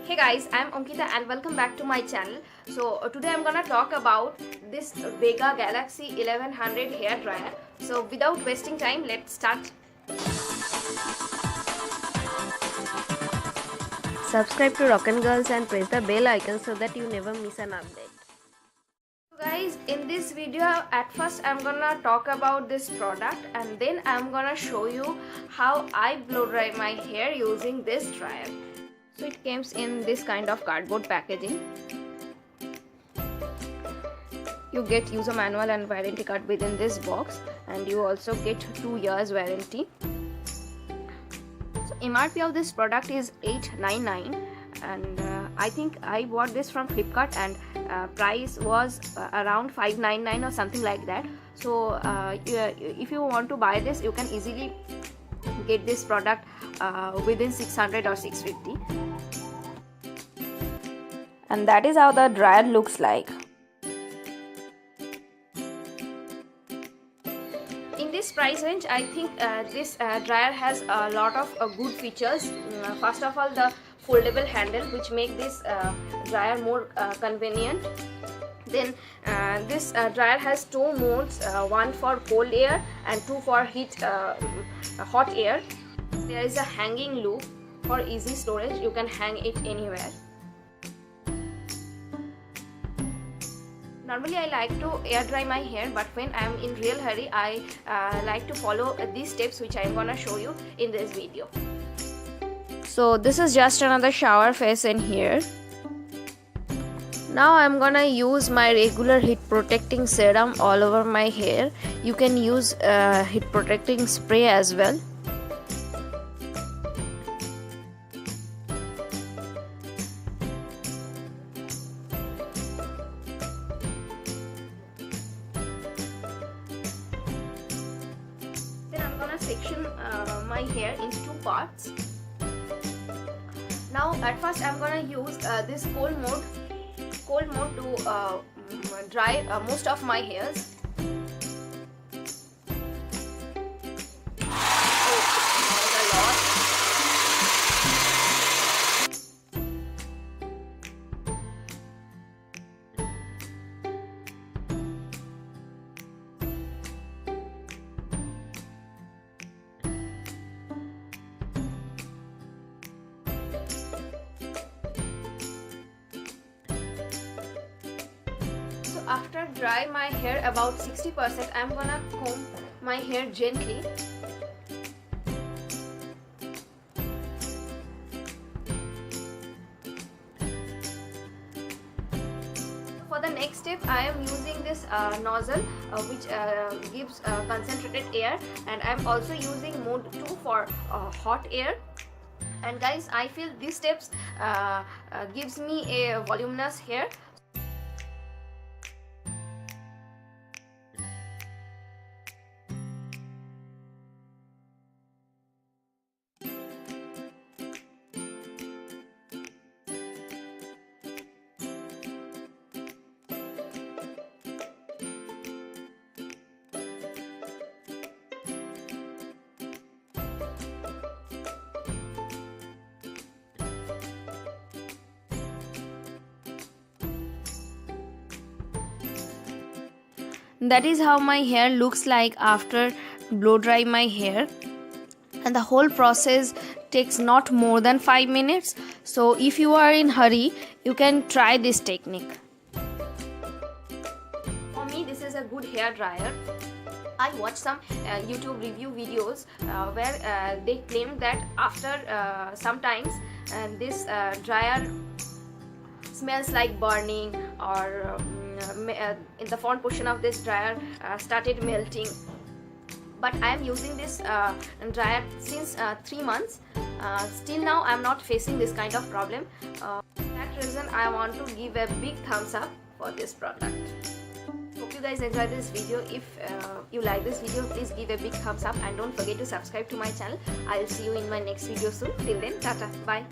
Hey guys, I'm Ankita and welcome back to my channel. So today I'm gonna talk about this VEGA Galaxy 1100 hair dryer. So without wasting time, let's start. Subscribe to Rock and Girls and press the bell icon so that you never miss an update. So guys, in this video at first I'm gonna talk about this product and then I'm gonna show you how I blow dry my hair using this dryer. So it comes in this kind of cardboard packaging. You get user manual and warranty card within this box, and you also get 2 years warranty. So MRP of this product is $899, and I think I bought this from Flipkart, and price was around $599 or something like that. So if you want to buy this, you can easily get this product within 600 or 650. And that is how the dryer looks like. In this price range, I think this dryer has a lot of good features. First of all, the foldable handle, which make this dryer more convenient. Then this dryer has 2 modes, one for cold air and 2 for hot air. There is a hanging loop for easy storage. You can hang it anywhere. Normally I like to air dry my hair, but when I am in real hurry, I like to follow these steps which I am gonna show you in this video. So this is just another shower face in here. Now I am gonna use my regular heat protecting serum all over my hair. You can use heat protecting spray as well. Section my hair in 2 parts. Now at first I'm gonna use this cold mode to dry most of my hairs. After dry my hair about 60%, I'm gonna comb my hair gently. For the next step, I am using this nozzle which gives concentrated air, and I'm also using mode 2 for hot air. And guys, I feel these steps gives me a voluminous hair. That is how my hair looks like after blow dry my hair, and the whole process takes not more than 5 minutes. So if you are in hurry, you can try this technique. For me, this is a good hair dryer. I watched some YouTube review videos where they claim that after sometimes this dryer smells like burning, or in the front portion of this dryer started melting. But I am using this dryer since 3 months. Still now I am not facing this kind of problem. For that reason, I want to give a big thumbs up for this product. Hope you guys enjoyed this video. If you like this video, please give a big thumbs up and don't forget to subscribe to my channel. I'll see you in my next video soon. Till then, tata, bye.